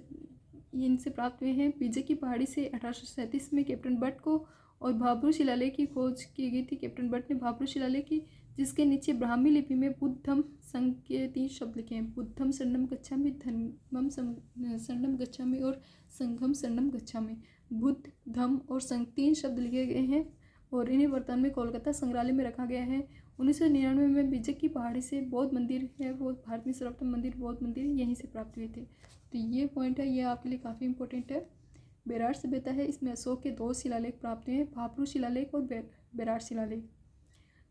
इनसे प्राप्त हुए हैं। बिजक की पहाड़ी से 1837 में कैप्टन बट को और भापरू शिलालेख की खोज की गई थी। कैप्टन बट ने भापरू शिलालेख की जिसके नीचे ब्राह्मी लिपि में बुद्धम संघ के 3 शब्द लिखे हैं, बुद्धम शरणम गच्छामि, धम्मम शरणम गच्छामि और संघम शरणम गच्छामि। बुद्ध, धम्म और संघ 3 शब्द लिखे गए हैं और इन्हें वर्तमान में कोलकाता संग्रहालय में रखा गया है। 1999 में बिजक की पहाड़ी से बौद्ध मंदिर है वो भारत में सर्वप्रथम मंदिर बौद्ध मंदिर यहीं से प्राप्त हुए थे। तो ये पॉइंट है, ये आपके लिए काफ़ी इंपॉर्टेंट है। बेराट सभ्यता है, इसमें अशोक के 2 शिलालेख प्राप्त हुए हैं, भापरू शिलालेख और बेराट शिलालेख।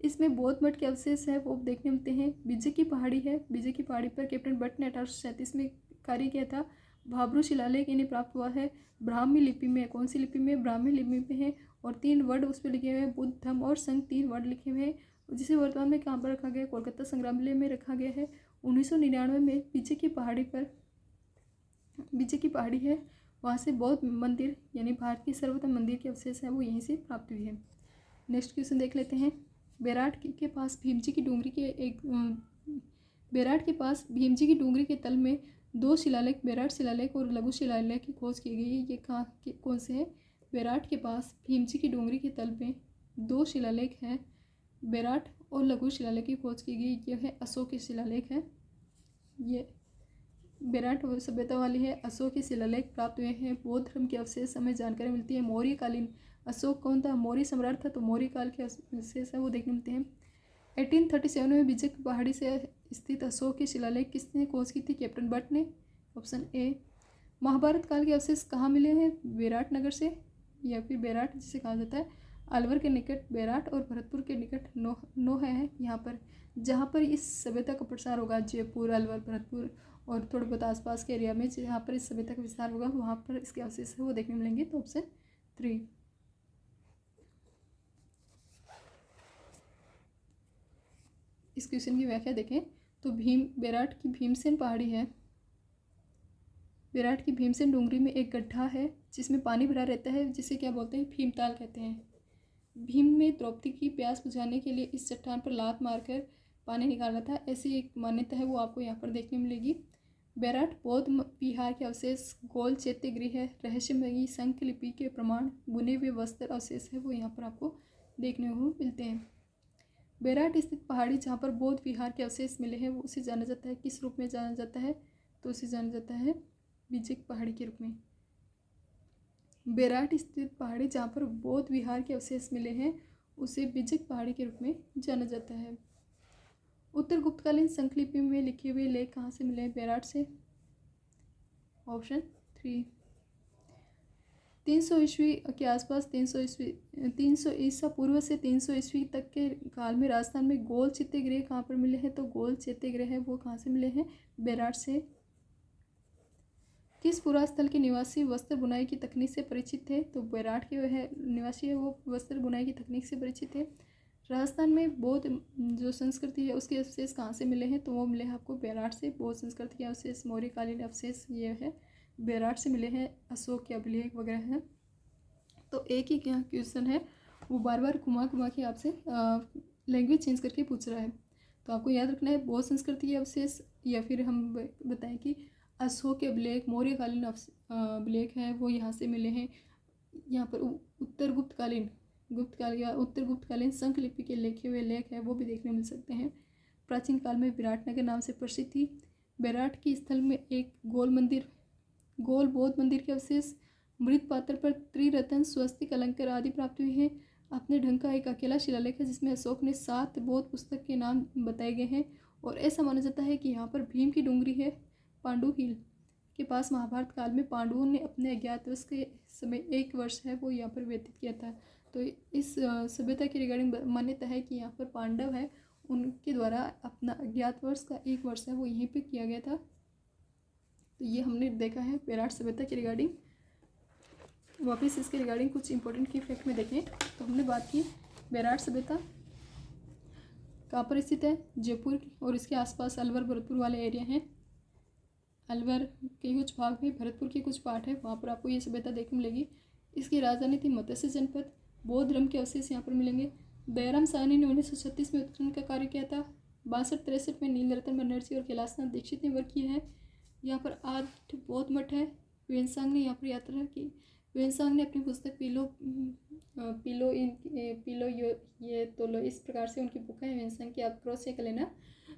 इसमें बौद्ध मठ के अवशेष है वो देखने मिलते हैं। विजय की पहाड़ी है, विजय की पहाड़ी पर कैप्टन भट्ट ने 1837 में कार्य किया था। भाबरू शिलालेख इन्हें प्राप्त हुआ है ब्राह्मी लिपि में। कौन सी लिपि में? ब्राह्मी लिपि में है, और 3 वर्ड उस पर लिखे हुए हैं, बुद्ध धम्म और संघ 3 वर्ड लिखे हुए हैं, जिसे वर्तमान में कहाँ पर रखा गया है? कोलकाता संग्रहालय में रखा गया है। 1999 में विजय की पहाड़ी पर, विजय की पहाड़ी है, वहाँ से बौद्ध मंदिर यानी भारत की सर्वोत्तम मंदिर के अवशेष है वो यहीं से प्राप्त हुई है। नेक्स्ट क्वेश्चन देख लेते हैं। बेराट के पास भीमजी की डूंगरी के बेराट के पास भीमजी की डूंगरी के तल में 2 शिलालेख, बेराट शिलालेख और लघु शिलालेख की खोज की गई है। ये कहाँ कौन से है? बेराट के पास भीमजी की डूंगरी के तल में 2 शिलालेख हैं, बेराट और लघु शिलालेख की खोज की गई। यह है अशोक के शिलालेख है। ये बेराट सभ्यता वाली है। अशोक के शिलालेख प्राप्त हुए हैं। बौद्ध धर्म के अवशेष हमें जानकारी मिलती है। मौर्य कालीन अशोक कौन था? मौर्य सम्राट था, तो मौर्य काल के अवशेष है वो देखने मिलते हैं। 1837 में विजय की पहाड़ी से स्थित अशोक के शिलालेख किसने खोज की थी? कैप्टन भट्ट ने। Option A. महाभारत काल के अवशेष कहाँ मिले हैं? बेराट नगर से, या फिर बेराट जिसे कहा जाता है। अलवर के निकट बेराट और भरतपुर के निकट नोह है यहाँ पर, जहाँ पर इस सभ्यता का प्रसार होगा। जयपुर, अलवर, भरतपुर और थोड़े बहुत आसपास के एरिया में जहाँ पर इस सभ्यता का विस्तार होगा वहाँ पर इसके अवशेष है वो देखने मिलेंगे। तो ऑप्शन 3। इस क्वेश्चन की व्याख्या देखें तो बेराट की भीमसेन पहाड़ी है। बेराट की भीमसेन डूंगरी में एक गड्ढा है जिसमें पानी भरा रहता है, जिसे क्या बोलते हैं? भीमताल कहते हैं। भीम ने द्रौपदी की प्यास बुझाने के लिए इस चट्टान पर लात मारकर पानी निकाला था, ऐसी एक मान्यता है वो आपको यहाँ पर देखने मिलेगी। बेराट बौद्ध विहार के अवशेष, गोल चैत्य गृह है, रहस्यमयी शंख लिपि के प्रमाण, बुने हुए वस्त्र अवशेष है वो यहाँ पर आपको देखने को मिलते हैं। बेराट स्थित पहाड़ी जहाँ पर बौद्ध विहार के अवशेष मिले हैं वो उसे जाना जाता है, किस रूप में जाना जाता है? तो उसे जाना जाता है विजय की पहाड़ी के रूप में। बेराट स्थित पहाड़ी जहाँ पर बौद्ध विहार के अवशेष मिले हैं उसे विजय पहाड़ी के रूप में जाना जाता है। उत्तर गुप्तकालीन संखलिपि में लिखे हुए लेख कहाँ से मिले हैं? बेराट से। ऑप्शन 3। 300 ईस्वी के आसपास, 300 ईसा पूर्व से 300 ईस्वी तक के काल में राजस्थान में गोल चैत्य गृह कहाँ पर मिले हैं? तो गोल चैत्य गृह है वो कहाँ से मिले हैं? बेराट से। किस पुरास्थल के निवासी वस्त्र बुनाई की तकनीक से परिचित थे? तो बेराट के वह निवासी है वो वस्त्र बुनाई की तकनीक से परिचित थे। राजस्थान में बौद्ध जो संस्कृति है उसके अवशेष कहाँ से मिले हैं? तो वो मिले हैं आपको बेराट से। बौद्ध संस्कृति के अवशेष, मौर्यकालीन अवशेष ये है बेराट से मिले हैं। अशोक के अभिलेख वगैरह हैं। तो एक ही क्या क्वेश्चन है वो बार बार घुमा घुमा के आपसे लैंग्वेज चेंज करके पूछ रहा है, तो आपको याद रखना है बौद्ध संस्कृति के अवशेष, या फिर हम बताएं कि अशोक के अभिलेख, मौर्यकालीन अभिलेख हैं वो यहाँ से मिले हैं। यहाँ पर उत्तर गुप्तकाल या उत्तर गुप्तकालीन संख लिपि के लिखे हुए लेख है वो भी देखने मिल सकते हैं। प्राचीन काल में विराटनगर नाम से प्रसिद्ध थी। बेराट की स्थल में एक गोल बौद्ध मंदिर के अवशेष, मृत पात्र पर त्रिरत्न, स्वस्तिक, अलंकार आदि प्राप्त हुए हैं। अपने ढंग का एक अकेला शिलालेख है जिसमें अशोक ने 7 बौद्ध पुस्तक के नाम बताए गए हैं, और ऐसा माना जाता है कि यहाँ पर भीम की डूंगरी है पांडु हिल के पास। महाभारत काल में पांडवों ने अपने अज्ञातवास के समय 1 वर्ष है वो यहाँ पर व्यतीत किया था। तो इस सभ्यता के रिगार्डिंग मान्यता है कि यहाँ पर पांडव है उनके द्वारा अपना अज्ञातवास का 1 वर्ष है वो यहीं पे किया गया था। तो ये हमने देखा है बेराट सभ्यता के रिगार्डिंग। वापस इसके रिगार्डिंग कुछ इंपॉर्टेंट की फैक्ट में देखें तो हमने बात की बेराट सभ्यता कहाँ पर स्थित है? जयपुर और इसके आसपास अलवर, भरतपुर वाले एरिया हैं। अलवर के कुछ भाग में, भरतपुर के कुछ पार्ट है, वहाँ पर आपको ये सभ्यता देखने मिलेगी। इसकी राजधानी थी मत्स्य जनपद। बौद्ध धर्म के अवशेष यहाँ पर मिलेंगे। दयाराम साहनी ने 1936 में उत्खनन का कार्य किया था। 62-63 में नीलरतन बनर्जी और कैलाशनाथ दीक्षित ने वर्क किया है। यहाँ पर 8 बौद्ध मठ है। वेनसांग ने यहाँ पर यात्रा की। वेनसांग ने अपनी पुस्तक पिलो ये तोलो, इस प्रकार से उनकी बुक है वेनसांग की, आप क्रॉस चेक कर लेना।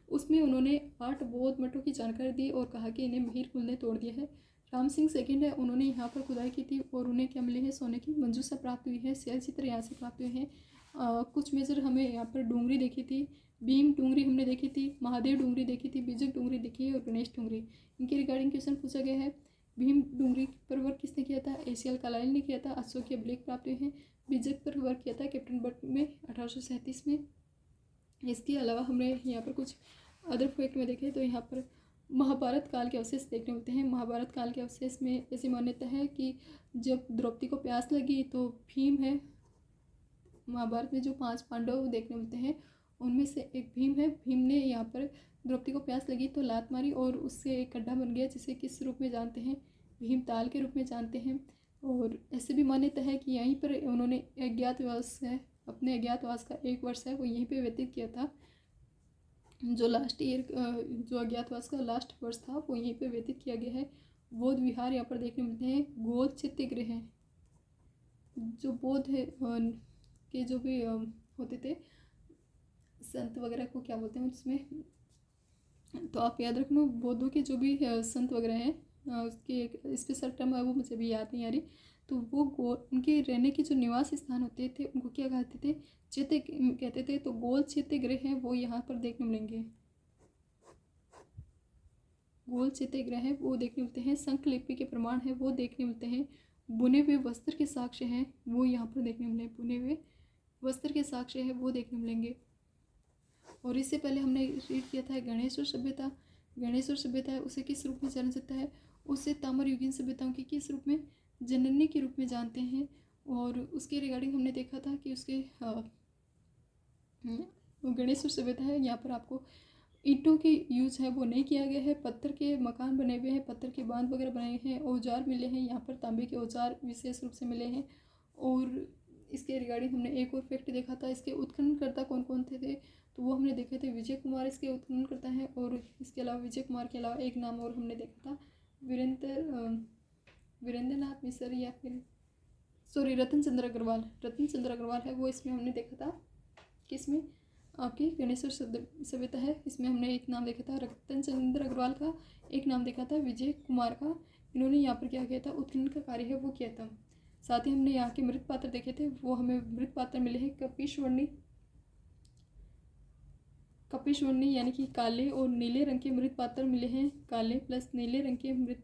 उसमें उन्होंने 8 बौद्ध मठों की जानकारी दी और कहा कि इन्हें मीर कुल ने तोड़ दिया है। राम सिंह सेकंड है, उन्होंने यहाँ पर खुदाई की थी और उन्हें क्या मिले हैं? सोने की मंजूसा प्राप्त हुई है। शैल चित्र यहाँ से प्राप्त हुए हैं। कुछ मेजर हमें यहाँ पर डूंगरी देखी थी, भीम डूंगरी हमने देखी थी, महादेव डूंगरी देखी थी, बीजक डूंगरी देखी है और गणेश डूंगरी। इनके रिगार्डिंग क्वेश्चन पूछा गया है। भीम डूंगरी पर वर्क किसने किया था? एसीएल कार्लाइल ने किया था। अशोकीय ब्लेक प्राप्त हुए हैं। बीजक पर वर्क किया था कैप्टन बट में 1837 में। इसके अलावा हमने यहाँ पर कुछ अदर फैक्ट में देखें तो यहाँ पर महाभारत काल के अवशेष देखने मिलते हैं। महाभारत काल के अवशेष में ऐसी मान्यता है कि जब द्रौपदी को प्यास लगी तो भीम है, महाभारत में जो 5 पांडव देखने मिलते हैं उनमें से एक भीम है। भीम ने यहाँ पर द्रौपदी को प्यास लगी तो लात मारी और उससे एक गड्ढा बन गया, जिसे किस रूप में जानते हैं? भीम ताल के रूप में जानते हैं। और ऐसे भी मान्यता है कि यहीं पर उन्होंने अज्ञातवास है, अपने अज्ञातवास का 1 वर्ष है वो यहीं पर व्यतीत किया था। जो लास्ट ईयर जो अज्ञातवास का लास्ट वर्ष था वो यहीं पर व्यतीत किया गया है। बौद्ध विहार यहाँ पर देखने मिलते हैं। गोल चित्तगृह हैं, जो बौद्ध है के जो भी होते थे संत वगैरह को क्या बोलते हैं उसमें, तो आप याद रखना बौद्धों के जो भी संत वगैरह हैं उसकी एक स्पेशल टर्म है वो मुझे भी याद नहीं आ रही। तो वो उनके रहने के जो निवास स्थान होते थे उनको क्या कहते थे? चैत्य कहते थे। तो गोल चैत्यगृह है वो यहाँ पर देखने मिलेंगे। गोल चैत्यगृह है वो देखने मिलते हैं। शंख लिपि के प्रमाण है वो देखने मिलते हैं। बुने हुए वस्त्र के साक्ष्य हैं वो यहाँ पर देखने मिलेंगे। बुने हुए वस्त्र के साक्ष्य है वो देखने मिलेंगे। और इससे पहले हमने रीड किया था गणेश्वर सभ्यता। गणेश्वर सभ्यता है उसे किस रूप में जाना जाता है? उसे ताम्र युगीन सभ्यताओं की किस रूप में? जननी के रूप में जानते हैं। और उसके रिगार्डिंग हमने देखा था कि उसके गणेश्वर सभ्यता है यहाँ पर आपको ईंटों की यूज है वो नहीं किया गया है। पत्थर के मकान बने हुए हैं, पत्थर के बांध वगैरह बनाए हैं, औजार मिले हैं यहाँ पर, तांबे के औजार विशेष रूप से मिले हैं। और इसके रिगार्डिंग हमने एक और फैक्ट देखा था, इसके उत्खननकर्ता कौन कौन थे तो वो हमने देखे थे विजय कुमार इसके उत्खननकर्ता हैं। और इसके अलावा विजय कुमार के अलावा एक नाम और हमने देखा था वीरेंद्रनाथ मिश्र या फिर रतन चंद्र अग्रवाल। रतन चंद्र अग्रवाल है वो इसमें हमने देखा था। किसमें? आपकी गणेश्वर सभ्यता है इसमें हमने एक नाम देखा था रतन चंद्र अग्रवाल का, एक नाम देखा था विजय कुमार का। इन्होंने यहाँ पर क्या किया था? उत्खनन का कार्य है वो किया था। साथ ही हमने यहाँ के मृत पात्र देखे थे, वो हमें मृत पात्र मिले हैं कपिशवर्णी यानी कि काले और नीले रंग के मृत पात्र मिले हैं। काले प्लस नीले रंग के मृत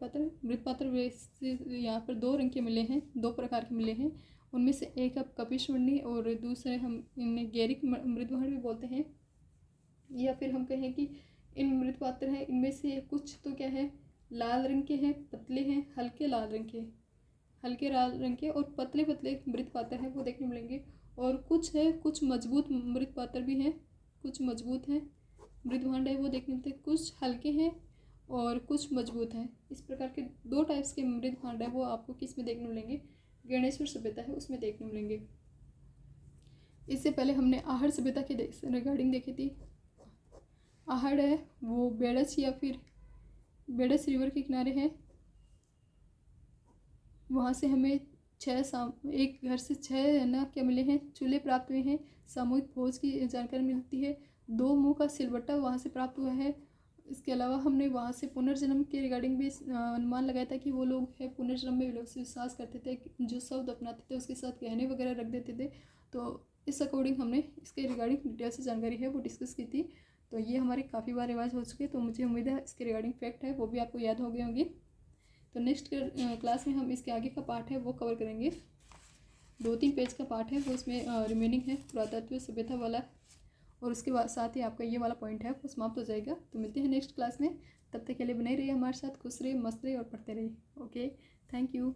पात्र यहाँ पर 2 रंग के मिले हैं, 2 प्रकार के मिले हैं। उनमें से एक अब कपिशवर्णी और दूसरे हम इन्हें गैरिक मृदवहन भी बोलते हैं। या फिर हम कहें कि इन मृत पात्र हैं इनमें से कुछ तो क्या है? लाल रंग के हैं, पतले हैं, हल्के लाल रंग के और पतले पतले मृत पात्र हैं वो देखने मिलेंगे। और कुछ मजबूत मृत पात्र भी हैं, कुछ मजबूत हैं मृदभांड है वो देखने मिलते हैं। कुछ हल्के हैं और कुछ मजबूत हैं। इस प्रकार के 2 टाइप्स के मृदभांड है वो आपको किस में देखने मिलेंगे? गणेश्वर सभ्यता है उसमें देखने मिलेंगे। इससे पहले हमने आहड़ सभ्यता के रिगार्डिंग देखी थी। आहड़ है वो बेड़स या फिर बेड़स रिवर के किनारे है। वहाँ से हमें एक घर से 6 ना क्या मिले हैं? चूल्हे प्राप्त हुए हैं। सामूहिक भोज की जानकारी मिलती है। 2 मुँह का सिलबट्टा वहाँ से प्राप्त हुआ है। इसके अलावा हमने वहाँ से पुनर्जन्म के रिगार्डिंग भी अनुमान लगाया था कि वो लोग है पुनर्जन्म में विश्वास करते थे, जो शब्द अपनाते थे उसके साथ गहने वगैरह रख देते थे। तो इस अकॉर्डिंग हमने इसके रिगार्डिंग डिटेल से जानकारी है वो डिस्कस की थी। तो ये हमारी काफ़ी बार रिवाइज हो चुकी है, तो मुझे उम्मीद है इसके रिगार्डिंग फैक्ट है वो भी आपको याद हो गए होंगे। तो नेक्स्ट क्लास में हम इसके आगे का पार्ट है वो कवर करेंगे। 2-3 पेज का पार्ट है वो इसमें रिमेनिंग है, पुरातत्व सभ्यता वाला। और उसके बाद साथ ही आपका ये वाला पॉइंट है वो समाप्त हो जाएगा। तो मिलते हैं नेक्स्ट क्लास में, तब तक के लिए बने रहिए हमारे साथ, खुश रहिए, मस्त रहिए और पढ़ते रहिए। Okay, thank you.